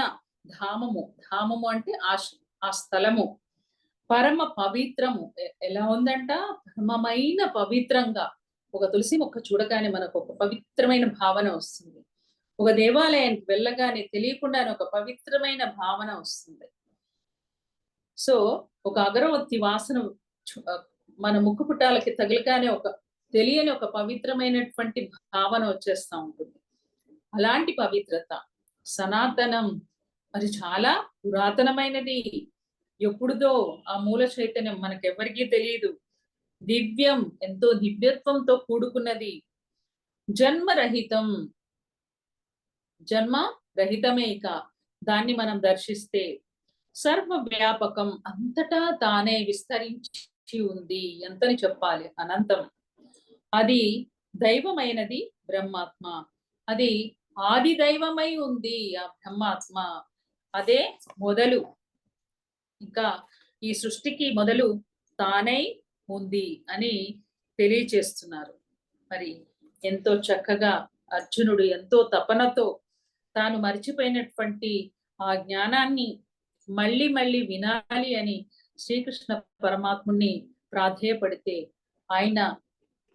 ధామము, ధామము అంటే ఆ స్థలము పరమ పవిత్రము. ఎలా ఉందంట? పరమమైన పవిత్రంగా. ఒక తులసి మొక్క చూడగానే మనకు ఒక పవిత్రమైన భావన వస్తుంది. ఒక దేవాలయానికి వెళ్ళగానే తెలియకుండానే ఒక పవిత్రమైన భావన వస్తుంది. సో ఒక అగరవత్తి వాసన మన ముక్కు పుటాలకి తగలగానే ఒక తెలియని ఒక పవిత్రమైనటువంటి భావన వచ్చేస్తా ఉంటుంది. అలాంటి పవిత్రత సనాతనం, మరి చాలా పురాతనమైనది, ఎప్పుడుదో ఆ మూల చైతన్యం మనకెవ్వరికీ తెలియదు. దివ్యం, ఎంతో దివ్యత్వంతో కూడుకున్నది. జన్మరహితం, జన్మ రహితమే ఇక దాన్ని మనం దర్శిస్తే. సర్వవ్యాపకం, అంతటా తానే విస్తరించి ఉంది. ఎంతని చెప్పాలి, అనంతం. అది దైవమైనది బ్రహ్మాత్మ, అది ఆది దైవమై ఉంది ఆ బ్రహ్మాత్మ. అదే మొదలు, ఇంకా ఈ సృష్టికి మొదలు తానై ఉంది అని తెలియచేస్తున్నారు. మరి ఎంతో చక్కగా అర్జునుడు ఎంతో తపనతో తాను మరిచిపోయినటువంటి ఆ జ్ఞానాన్ని మళ్ళీ మళ్ళీ వినాలి అని శ్రీకృష్ణ పరమాత్ముని ప్రాధేయపడితే ఆయన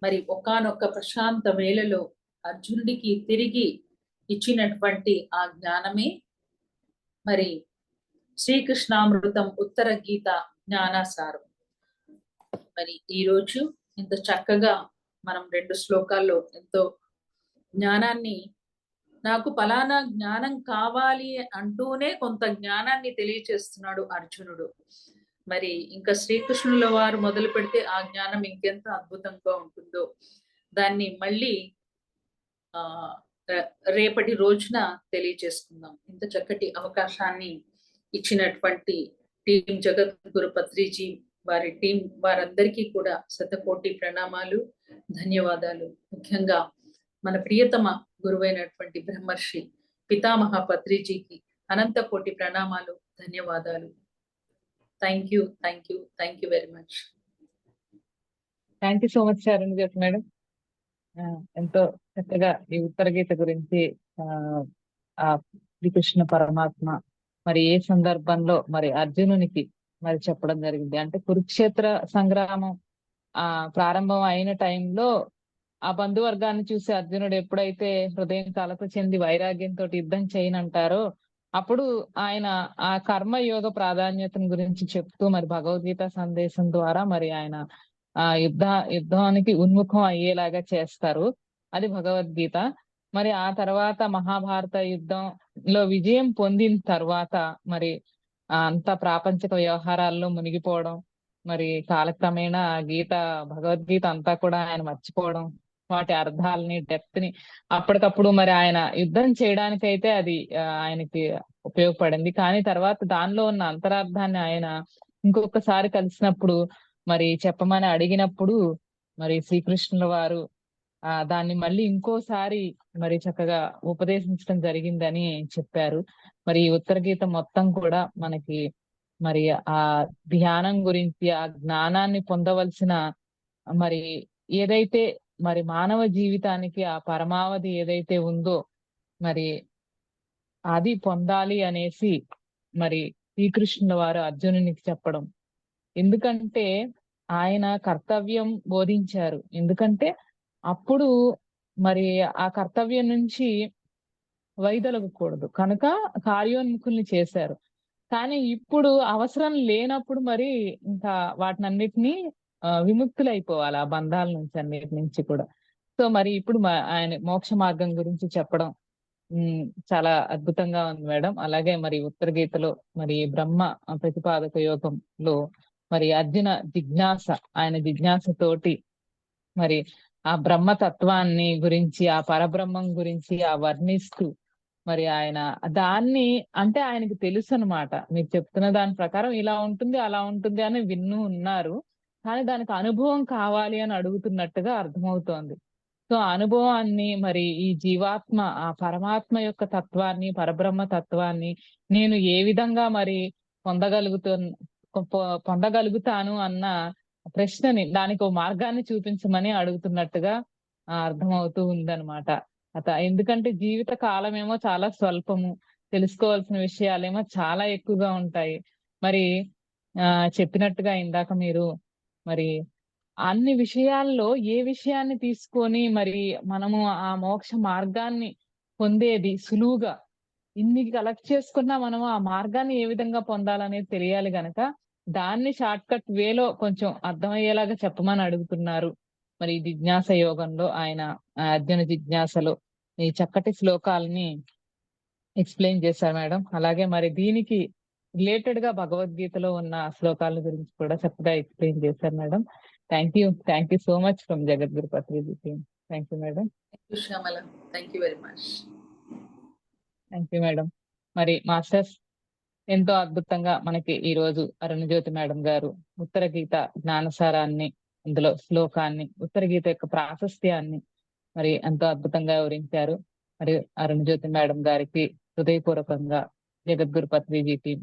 మరి ఒకానొక ప్రశాంత వేళలో అర్జునుడికి తిరిగి ఇచ్చినటువంటి ఆ జ్ఞానమే మరి శ్రీకృష్ణామృతం ఉత్తర గీత జ్ఞానసారం. మరి ఈరోజు ఇంత చక్కగా మనం 2 శ్లోకాల్లో ఎంతో జ్ఞానాన్ని, నాకు ఫలానా జ్ఞానం కావాలి అంటూనే కొంత జ్ఞానాన్ని తెలియచేస్తున్నాడు అర్జునుడు. మరి ఇంకా శ్రీకృష్ణుల వారు మొదలు పెడితే ఆ జ్ఞానం ఇంకెంత అద్భుతంగా ఉంటుందో దాన్ని మళ్ళీ రేపటి రోజున తెలియచేసుకుందాం. ఇంత చక్కటి అవకాశాన్ని ఇచ్చినటువంటి టీం జగద్గురు పత్రిజీ వారి టీం వారందరికీ కూడా శతకోటి ప్రణామాలు, ధన్యవాదాలు. ముఖ్యంగా మన ప్రియతమ గురువైనటువంటి బ్రహ్మర్షి పితామహ పత్రిజీకి అనంత కోటి ప్రణామాలు, ధన్యవాదాలు. Thank you, thank you, thank you very much. Thank you so much Saranya madam. ఎంతో చక్కగా ఈ ఉత్తర గీత గురించి ఆ శ్రీకృష్ణ పరమాత్మ మరి ఏ సందర్భంలో మరి అర్జునునికి మరి చెప్పడం జరిగింది అంటే, కురుక్షేత్ర సంగ్రామం ప్రారంభం అయిన టైంలో ఆ బంధువర్గాన్ని చూసి అర్జునుడు ఎప్పుడైతే హృదయం కలత చెంది వైరాగ్యంతో యుద్ధం చేయనంటారో అప్పుడు ఆయన ఆ కర్మయోగ ప్రాధాన్యతను గురించి చెప్తూ మరి భగవద్గీత సందేశం ద్వారా మరి ఆయన ఆ యుద్ధానికి ఉన్ముఖం అయ్యేలాగా చేస్తారు. అది భగవద్గీత. మరి ఆ తర్వాత మహాభారత యుద్ధంలో విజయం పొందిన తర్వాత మరి అంత ప్రాపంచిక వ్యవహారాల్లో మునిగిపోవడం, మరి కాలక్రమేణా గీత భగవద్గీత అంతా కూడా ఆయన మర్చిపోవడం, వాటి అర్థాలని డెప్త్ ని అప్పటికప్పుడు మరి ఆయన యుద్ధం చేయడానికైతే అది ఆయనకి ఉపయోగపడింది. కానీ తర్వాత దానిలో ఉన్న అంతరార్థాన్ని ఆయన ఇంకొకసారి కలిసినప్పుడు మరి చెప్పమని అడిగినప్పుడు మరి శ్రీకృష్ణుల వారు దాన్ని మళ్ళీ ఇంకోసారి మరి చక్కగా ఉపదేశించడం జరిగిందని చెప్పారు. మరి ఈ ఉత్తర గీత మొత్తం కూడా మనకి మరి ఆ ధ్యానం గురించి, ఆ జ్ఞానాన్ని పొందవలసిన మరి ఏదైతే మరి మానవ జీవితానికి ఆ పరమావధి ఏదైతే ఉందో మరి అది పొందాలి అనేసి మరి శ్రీకృష్ణుల వారు అర్జునునికి చెప్పడం. ఎందుకంటే ఆయన కర్తవ్యం బోధించారు. ఎందుకంటే అప్పుడు మరి ఆ కర్తవ్యం నుంచి వైదొలగకూడదు కనుక కార్యోన్ముఖుల్ని చేశారు. కానీ ఇప్పుడు అవసరం లేనప్పుడు మరి ఇంకా వాటినన్నిటినీ విముక్తులైపోవాలి ఆ బంధాల నుంచి అన్నిటి నుంచి కూడా. సో మరి ఇప్పుడు ఆయన మోక్ష మార్గం గురించి చెప్పడం చాలా అద్భుతంగా ఉంది మేడం. అలాగే మరి ఉత్తర గీతలో మరి బ్రహ్మ ప్రతిపాదక యోగంలో మరి అర్జున జిజ్ఞాస, ఆయన జిజ్ఞాస తోటి మరి ఆ బ్రహ్మతత్వాన్ని గురించి, ఆ పరబ్రహ్మం గురించి వర్ణిస్తూ మరి ఆయన దాన్ని అంటే ఆయనకి తెలుసు అనమాట. మీరు చెప్తున్న దాని ప్రకారం ఇలా ఉంటుంది, అలా ఉంటుంది అని విన్ను ఉన్నారు. కానీ దానికి అనుభవం కావాలి అని అడుగుతున్నట్టుగా అర్థమవుతోంది. సో ఆ అనుభవాన్ని మరి ఈ జీవాత్మ ఆ పరమాత్మ యొక్క తత్వాన్ని, పరబ్రహ్మ తత్వాన్ని నేను ఏ విధంగా మరి పొందగలుగుతు పొందగలుగుతాను అన్న ప్రశ్నని, దానికి ఓ మార్గాన్ని చూపించమని అడుగుతున్నట్టుగా అర్థమవుతూ ఉందన్నమాట. ఎందుకంటే జీవిత కాలమేమో చాలా స్వల్పము, తెలుసుకోవాల్సిన విషయాలేమో చాలా ఎక్కువగా ఉంటాయి. మరి చెప్పినట్టుగా ఇందాక మీరు మరి అన్ని విషయాల్లో ఏ విషయాన్ని తీసుకొని మరి మనము ఆ మోక్ష మార్గాన్ని పొందేది సులువుగా, ఇన్ని కలెక్ట్ చేసుకున్నా మనము ఆ మార్గాన్ని ఏ విధంగా పొందాలనేది తెలియాలి గనక దాన్ని షార్ట్ కట్ వేలో కొంచెం అర్థమయ్యేలాగా చెప్పమని అడుగుతున్నారు. మరి ఈ జిజ్ఞాస యోగంలో ఆయన అర్జున జిజ్ఞాసలో ఈ చక్కటి శ్లోకాలని ఎక్స్ప్లెయిన్ చేశారు మేడం. అలాగే మరి దీనికి రిలేటెడ్ గా భగవద్గీతలో ఉన్న శ్లోకాల గురించి కూడా చక్కగా ఎక్స్ప్లెయిన్ చేశారు madam. Thank you so much from Jagadguru Patriji team. Thank you madam. Shyamala, thank you very much. Thank you madam. మరి మాస్టర్స్ ఎంతో అద్భుతంగా మనకి ఈ రోజు అరుణజ్యోతి మేడం గారు ఉత్తర గీత జ్ఞానసారాన్ని, అందులో శ్లోకాన్ని, ఉత్తర గీత యొక్క ప్రాశస్త్యాన్ని మరి ఎంతో అద్భుతంగా వివరించారు. మరి అరుణజ్యోతి మేడం గారికి హృదయపూర్వకంగా జగద్గురు పత్రిజీ టీం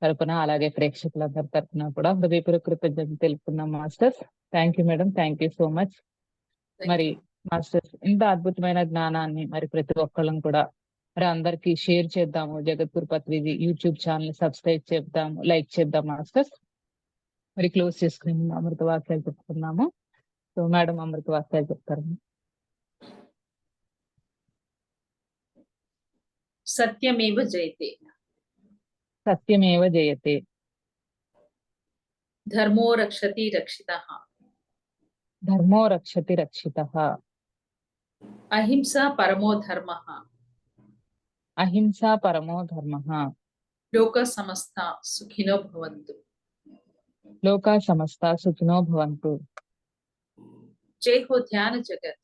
తరపున, అలాగే ప్రేక్షకులందరి తరపున కూడా హృదయపూర్వక కృతజ్ఞతలు తెలుపుతున్నాం masters. Thank you madam. Thank you so much. మరి మాస్టర్స్ ఇంత అద్భుతమైన జ్ఞానాన్ని మరి ప్రతి ఒక్కళ్ళం కూడా మరి అందరికి షేర్ చేద్దాము. జగద్గురు పత్రిజీ యూట్యూబ్ ఛానల్ సబ్స్క్రైబ్ చేద్దాము, లైక్ చేద్దాం మాస్టర్స్. మరి క్లోజ్ చేసుకుని అమృత వాక్యాలు చెప్పుకున్నాము. సో మేడం అమృత వాక్యాలు చెప్తారు. సత్యమేవ జయతే, సత్యమేవ జయతే, ధర్మో రక్షతి రక్షితః, ధర్మో రక్షతి రక్షితః, అహింసా పరమో ధర్మః, అహింసా పరమో ధర్మః, లోక సమస్త సుఖినో భవంతు. లోకా సమస్త సుఖినో భవంతు. జై హో ధ్యాన జగత్,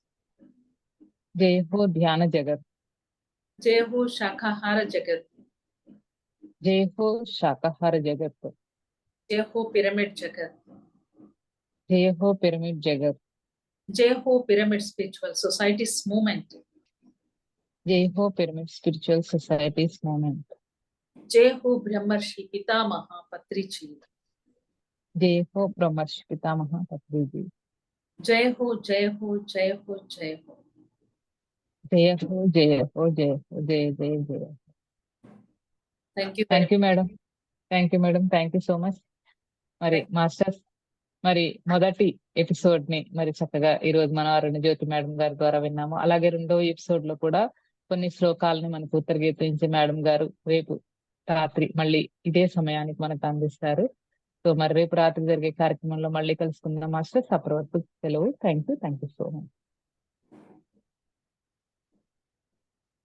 జై హో ధ్యాన జగత్, జై హో శాకాహార జగత్, జై హో శాకాహార జగత్, జై హో పిరమిడ్ జగత్, జై హో పిరమిడ్ జగత్, జై హో పిరమిడ్ స్పిరిచువల్ సొసైటీస్ మూవ్మెంట్, జై హో పిరమిడ్ స్పిరిచువల్ సొసైటీస్ మూవ్మెంట్, జై హో బ్రహ్మర్షి పితామహ పత్రిజీ, జై హో బ్రహ్మర్షి పితామహ పత్రిజీ, జై హో జై హో జై హో జై హో, జయ హో జయ హో జయ హో జయ జయ జయ. Thank you madam. Thank you madam. Thank you so much. మరి మాస్టర్స్ మరి మొదటి ఎపిసోడ్ ని మరి చక్కగా ఈ రోజు మనం అరుణజ్యోతి మేడం గారి ద్వారా విన్నాము. అలాగే రెండో ఎపిసోడ్ లో కూడా కొన్ని శ్లోకాలని మనకు ఉత్తర గీత నుంచి మేడం గారు రేపు రాత్రి మళ్ళీ ఇదే సమయానికి మనకు అందిస్తారు. సో మరి రేపు రాత్రి జరిగే కార్యక్రమంలో మళ్ళీ కలుసుకుందాం మాస్టర్స్. అప్పటి వరకు సెలవు. Thank you so much.